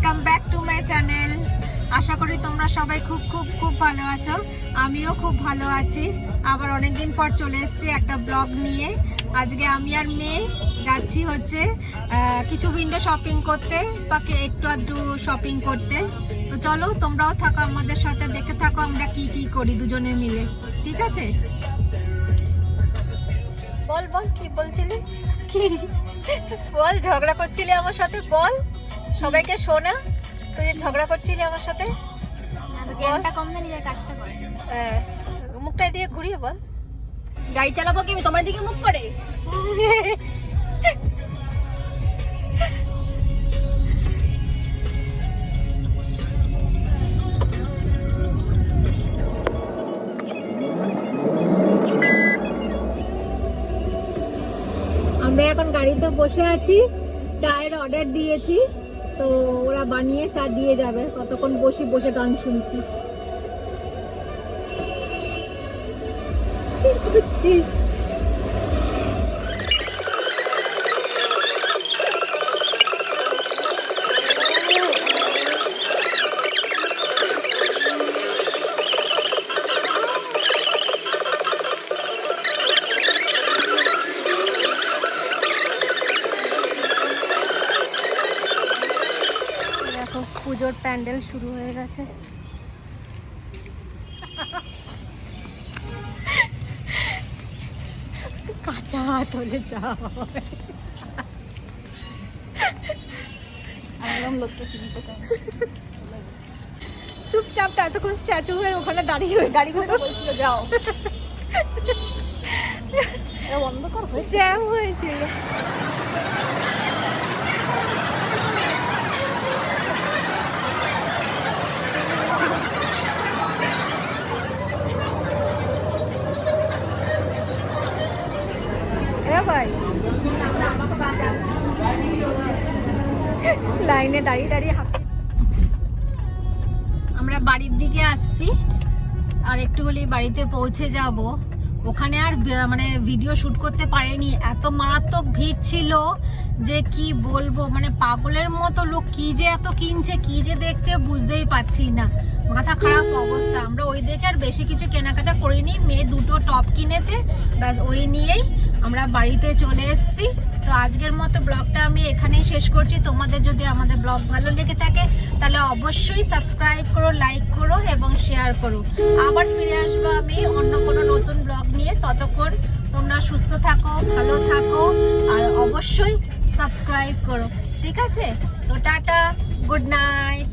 Welcome back to my channel. আশা করি তোমরা সবাই খুব খুব খুব ভালো আছো। আমিও খুব ভালো আছি। আবার অনেকদিন পর চলে এসেছি একটা ব্লগ নিয়ে। আজকে আমি আর মেয়ে যাচ্ছি হচ্ছে কিছু উইন্ডো শপিং করতে বা একটু আধটু শপিং করতে। তো চলো তোমরাও থাকো আমাদের সাথে, দেখে থাকো আমরা কি কি করি দুজনে মিলে। ঠিক আছে, বল বল কি বলছিলি, কি বল, ঝগড়া করছিলি আমার সাথে, বল সবাইকে শোনা। তুই যে ঝগড়া করছিলি আমার সাথে, কম না নিজের কাজটা করে। মুখটা দিয়ে ঘুরিয়ে বল। গাড়ি চালাবো কি আমি তোমার দিকে মুখ করে? আমরা এখন গাড়িতে বসে আছি, চায়ের অর্ডার দিয়েছি, তো ওরা বানিয়ে চা দিয়ে যাবে। কতক্ষণ বসে বসে গান শুনছি। পুজোর প্যান্ডেল শুরু হয়ে গেছে। কাঁচা তোলে যাও, লোককে কিনতে চাই। চুপচাপ তো এতক্ষণ স্ট্যাচু হয়ে ওখানে দাঁড়িয়ে রয়ে গাড়ি করে বলছিল যাও, অন্ধকার হয়ে জ্যাম হয়েছিল। ভাই লাইনে দাঁড়িয়ে দাঁড়িয়ে আমরা বাড়ির দিকে আসছি, আর একটু হলেই বাড়িতে পৌঁছে যাব। ওখানে আর মানে ভিডিও শুট করতে পারিনি, এত মারাত্মক ভিড় ছিল যে কি বলবো, মানে পাগলের মতো লোক কি যে এত কিনছে, কি যে দেখছে বুঝতেই পারছি না, মাথা খারাপ অবস্থা। আমরা ওই দেখে আর বেশি কিছু কেনাকাটা করিনি, মেয়ে দুটো টপ কিনেছে, ব্যাস ওই নিয়েই আমরা বাড়িতে চলে এসেছি। তো আজকের মতো ব্লগটা আমি এখানেই শেষ করছি। তোমাদের যদি আমাদের ব্লগ ভালো লেগে থাকে তাহলে অবশ্যই সাবস্ক্রাইব করো, লাইক করো এবং শেয়ার করো। আবার ফিরে আসবো আমি অন্য কোনো নতুন ব্লগ নিয়ে। ততক্ষণ তোমরা সুস্থ থাকো, ভালো থাকো, আর অবশ্যই সাবস্ক্রাইব করো। ঠিক আছে, তো টাটা, গুড নাইট।